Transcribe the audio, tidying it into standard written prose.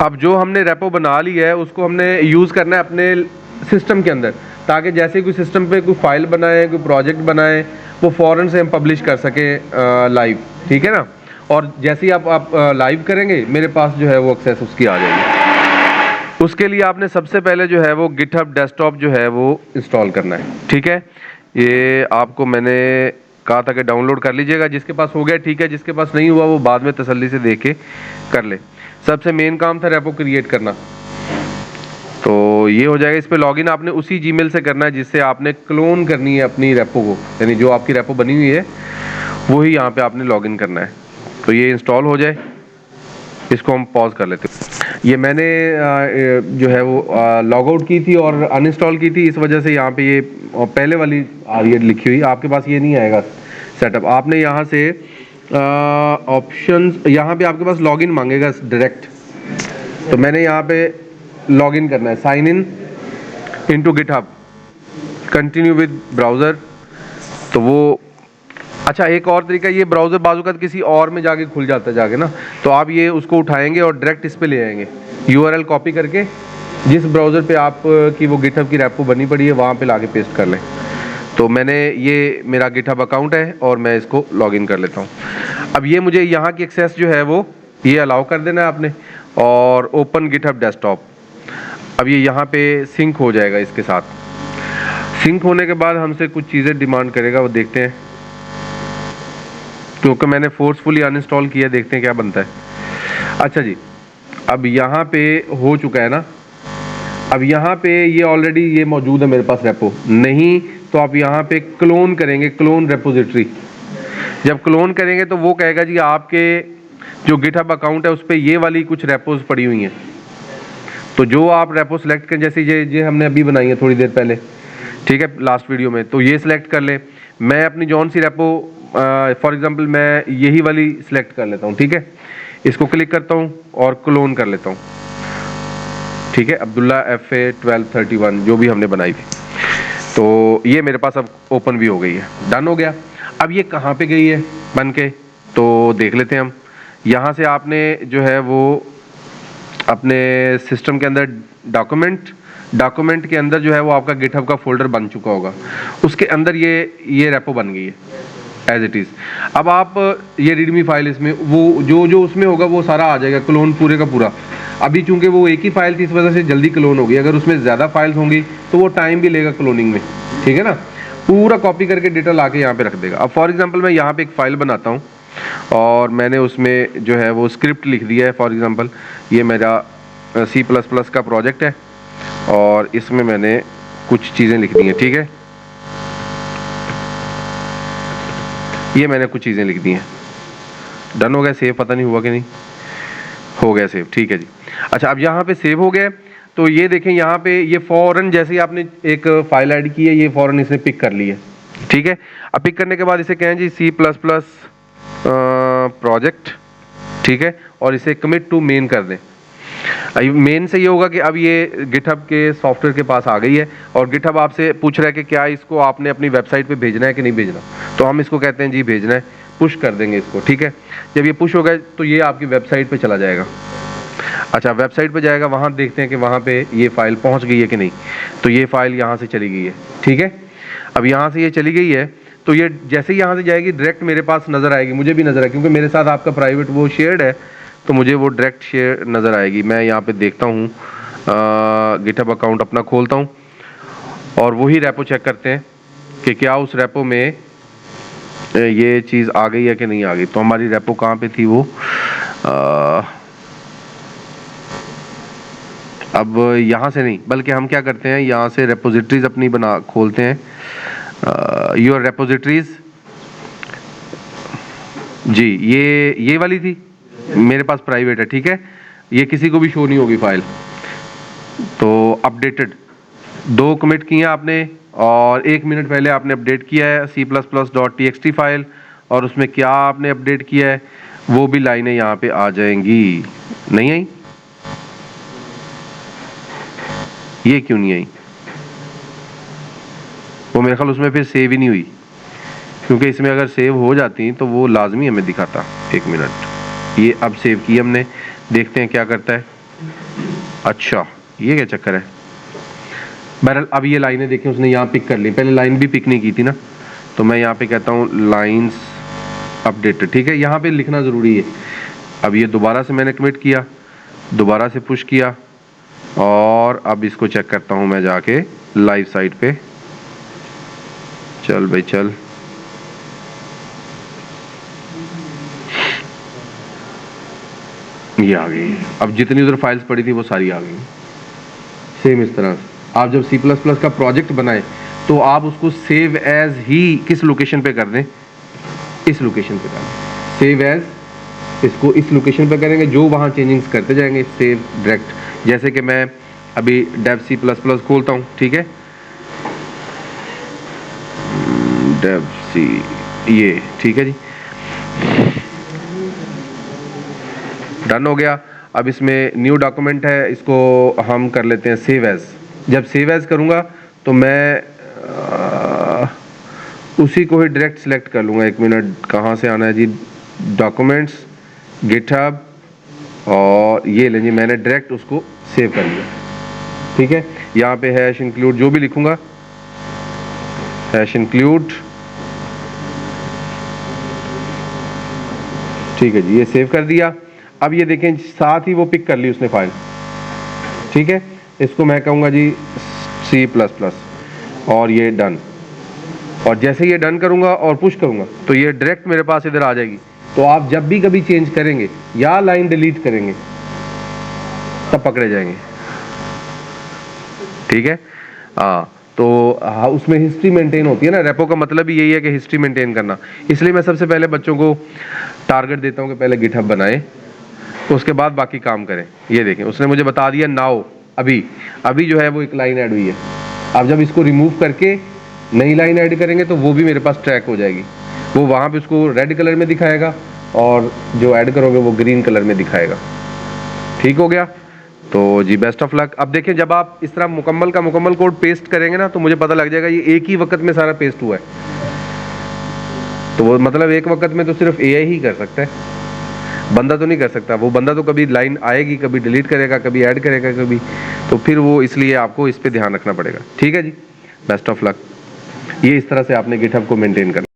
अब जो हमने रेपो बना ली है उसको हमने यूज़ करना है अपने सिस्टम के अंदर, ताकि जैसे कोई सिस्टम पे कोई फाइल बनाए, कोई प्रोजेक्ट बनाए, वो फ़ौरन से हम पब्लिश कर सकें लाइव, ठीक है ना। और जैसे ही आप लाइव करेंगे मेरे पास जो है वो एक्सेस उसकी आ जाएगी। उसके लिए आपने सबसे पहले जो है वो गिटहब डेस्कटॉप जो है वो इंस्टॉल करना है, ठीक है। ये आपको मैंने कहा था कि डाउनलोड कर लीजिएगा, जिसके पास हो गया ठीक है, जिसके पास नहीं हुआ वो बाद में तसल्ली से देख के कर ले। सबसे मेन काम था रेपो क्रिएट करना, तो ये हो जाएगा। इस पे लॉगिन आपने उसी जीमेल से करना है जिससे आपने क्लोन करनी है अपनी रेपो को, यानी जो आपकी रेपो बनी हुई है वही यहाँ पे आपने लॉगिन करना है। तो ये इंस्टॉल हो जाए, इसको हम पॉज कर लेते हैं। ये मैंने जो है वो लॉग आउट की थी और अनइंस्टॉल की थी, इस वजह से यहाँ पे ये पहले वाली आ रही है लिखी हुई। आपके पास ये नहीं आएगा सेटअप। आपने यहाँ से ऑप्शंस, यहाँ पे आपके पास लॉगिन मांगेगा डायरेक्ट, तो मैंने यहाँ पे लॉगिन करना है, sign in into GitHub, continue with browser. तो वो अच्छा एक और तरीका, ये ब्राउज़र बाजूकात किसी और में जाके खुल जाता है जाके ना, तो आप ये उसको उठाएंगे और डायरेक्ट इस पे ले आएंगे, URL कॉपी करके जिस ब्राउज़र पे आप की वो गिटहब की रेपो बनी पड़ी है वहाँ पे लाके पेस्ट कर लें। तो मैंने ये मेरा गिटहब अकाउंट है और मैं इसको लॉगिन कर लेता हूँ। अब ये मुझे यहाँ की एक्सेस जो है वो ये अलाउ कर देना है आपने, और ओपन गिटहब डेस्कटॉप। अब ये यहाँ पे सिंक हो जाएगा इसके साथ। सिंक होने के बाद हमसे कुछ चीज़ें डिमांड करेगा, वो देखते हैं, क्योंकि मैंने फोर्सफुली अनइंस्टॉल किया, देखते हैं क्या बनता है। अच्छा जी, अब यहाँ पे हो चुका है ना। अब यहाँ पे ये ऑलरेडी ये मौजूद है मेरे पास रेपो, नहीं तो आप यहाँ पे क्लोन करेंगे, क्लोन रेपोजिटरी। जब क्लोन करेंगे तो वो कहेगा जी आपके जो गिटहब अकाउंट है उस पर ये वाली कुछ रेपोज पड़ी हुई हैं, तो जो आप रेपो सेलेक्ट करें, जैसे ये हमने अभी बनाई है थोड़ी देर पहले, ठीक है, लास्ट वीडियो में, तो ये सिलेक्ट कर ले। मैं अपनी जौन सी रेपो फॉर एग्जांपल मैं यही वाली सिलेक्ट कर लेता हूँ, ठीक है। इसको क्लिक करता हूँ और क्लोन कर लेता हूँ, ठीक है, अब्दुल्ला FA 1231 जो भी हमने बनाई थी। तो ये मेरे पास अब ओपन भी हो गई है, डन हो गया। अब ये कहाँ पे गई है बन के, तो देख लेते हैं हम। यहाँ से आपने जो है वो अपने सिस्टम के अंदर डॉक्यूमेंट के अंदर जो है वो आपका गिटहब का फोल्डर बन चुका होगा, उसके अंदर ये रेपो बन गई है एज इट इज़। अब आप ये रीडमी फाइल, इसमें वो जो उसमें होगा वो सारा आ जाएगा, क्लोन पूरे का पूरा। अभी चूंकि वो एक ही फाइल थी इस वजह से जल्दी क्लोन होगी, अगर उसमें ज़्यादा फाइल्स होंगी तो वो टाइम भी लेगा क्लोनिंग में, ठीक है ना। पूरा कॉपी करके डेटा ला के यहाँ पे रख देगा। अब फॉर एग्जाम्पल मैं यहाँ पे एक फ़ाइल बनाता हूँ और मैंने उसमें जो है वो स्क्रिप्ट लिख दिया है। फॉर एग्जांपल ये मेरा C++ का प्रोजेक्ट है और इसमें मैंने कुछ चीज़ें लिख दी हैं, ठीक है, ये मैंने कुछ चीज़ें लिख दी हैं। डन हो गया सेव, पता नहीं हुआ कि नहीं, हो गया सेव, ठीक है जी। अच्छा अब यहाँ पे सेव हो गया, तो ये देखें यहाँ पे ये फ़ौरन जैसे ही आपने एक फ़ाइल ऐड की है ये फ़ौरन इसने पिक कर ली है, ठीक है। अब पिक करने के बाद इसे कहें जी C++ प्रोजेक्ट, ठीक है, और इसे कमिट टू मेन कर दें। मेन से ये होगा कि अब ये गिटहब के सॉफ्टवेयर के पास आ गई है और गिटहब आपसे पूछ रहा है कि क्या इसको आपने अपनी वेबसाइट पे भेजना है कि नहीं भेजना, तो हम इसको कहते हैं जी भेजना है, पुश कर देंगे इसको, ठीक है। जब ये पुश होगा तो ये आपकी वेबसाइट पे चला जाएगा। अच्छा वेबसाइट पे जाएगा, वहाँ देखते हैं कि वहाँ पे ये फाइल पहुँच गई है कि नहीं, तो ये फाइल यहाँ से चली गई है, ठीक है। अब यहाँ से ये चली गई है तो ये जैसे ही यहाँ से जाएगी डायरेक्ट मेरे पास नज़र आएगी, मुझे भी नज़र आएगी क्योंकि मेरे साथ आपका प्राइवेट वो शेयर्ड है, तो मुझे वो डायरेक्ट शेयर नज़र आएगी। मैं यहाँ पे देखता हूँ, गिटहब अकाउंट अपना खोलता हूँ और वही रेपो चेक करते हैं कि क्या उस रेपो में ये चीज़ आ गई है कि नहीं आ गई। तो हमारी रेपो कहाँ पे थी वो, अब यहाँ से नहीं बल्कि हम क्या करते हैं, यहाँ से रेपोजिटरीज अपनी खोलते हैं, योर रेपोजिटरीज जी, ये वाली थी मेरे पास प्राइवेट है, ठीक है, ये किसी को भी शो नहीं होगी फाइल। तो अपडेटेड 2 कमिट किए आपने और 1 मिनट पहले आपने अपडेट किया है C++.txt फाइल, और उसमें क्या आपने अपडेट किया है वो भी लाइनें यहाँ पे आ जाएंगी। नहीं आई, ये क्यों नहीं आई, वो मेरे ख्याल उसमें फिर सेव ही नहीं हुई, क्योंकि इसमें अगर सेव हो जाती तो वो लाजमी हमें दिखाता। 1 मिनट, ये अब सेव की हमने, देखते हैं क्या करता है। अच्छा ये क्या चक्कर है। बहरहाल अब ये लाइनें देखें उसने यहाँ पिक कर ली, पहले लाइन भी पिक नहीं की थी ना, तो मैं यहाँ पे कहता हूँ लाइंस अपडेटेड, ठीक है, यहाँ पे लिखना ज़रूरी है। अब ये दोबारा से मैंने कमिट किया, दोबारा से पुश किया, और अब इसको चेक करता हूँ मैं जाके लाइव साइट पे। चल भाई चल, ये आ गई। अब जितनी उधर फाइल्स पड़ी थी वो सारी आ गई। सेम इस तरह से आप जब C++ का प्रोजेक्ट बनाए तो आप उसको सेव एज ही किस लोकेशन पे कर दें, इस लोकेशन पे कर दें। सेव एज इसको इस लोकेशन पे करेंगे, जो वहाँ चेंजिंग्स करते जाएंगे सेव डायरेक्ट। जैसे कि मैं अभी डेव C++ खोलता हूँ, ठीक है, डेव C, ये ठीक है जी, डन हो गया। अब इसमें न्यू डॉक्यूमेंट है, इसको हम कर लेते हैं सेव एज। जब सेव एज करूँगा तो मैं उसी को ही डायरेक्ट सिलेक्ट कर लूँगा। एक मिनट, कहाँ से आना है जी, डॉक्यूमेंट्स, गिटहब, और ये लें जी, मैंने डायरेक्ट उसको सेव कर लिया, ठीक है। यहाँ पे हैश इंक्लूड जो भी लिखूँगा, हैश इंक्लूड, ठीक है जी, ये सेव कर दिया। अब ये देखें साथ ही वो पिक कर ली उसने फाइल, ठीक है। इसको मैं कहूँगा जी C++, और ये डन। और जैसे ये डन करूँगा और पुश करूँगा तो ये डायरेक्ट मेरे पास इधर आ जाएगी। तो आप जब भी कभी चेंज करेंगे या लाइन डिलीट करेंगे तब पकड़े जाएंगे, ठीक है। हाँ, तो हाँ, उसमें हिस्ट्री मेंटेन होती है ना, रेपो का मतलब ही यही है कि हिस्ट्री मेंटेन करना। इसलिए मैं सबसे पहले बच्चों को टारगेट देता हूँ कि पहले गिटहब बनाएं, तो उसके बाद बाकी काम करें। ये देखें उसने मुझे बता दिया नाउ, अभी जो है वो एक लाइन ऐड हुई है। अब जब इसको रिमूव करके नई लाइन ऐड करेंगे तो वो भी मेरे पास ट्रैक हो जाएगी, वो वहाँ पे उसको रेड कलर में दिखाएगा और जो ऐड करोगे वो ग्रीन कलर में दिखाएगा। ठीक हो गया, तो जी बेस्ट ऑफ लक। अब देखें जब आप इस तरह मुकम्मल का मुकम्मल कोड पेस्ट करेंगे ना तो मुझे पता लग जाएगा ये एक ही वक्त में सारा पेस्ट हुआ है। तो वो मतलब एक वक्त में तो सिर्फ AI ही कर सकता है, बंदा तो नहीं कर सकता। वो बंदा तो कभी लाइन आएगी, कभी डिलीट करेगा, कभी ऐड करेगा, कभी, तो फिर वो इसलिए आपको इस पे ध्यान रखना पड़ेगा। ठीक है जी, बेस्ट ऑफ लक। ये इस तरह से आपने गिटहब को मेंटेन करना।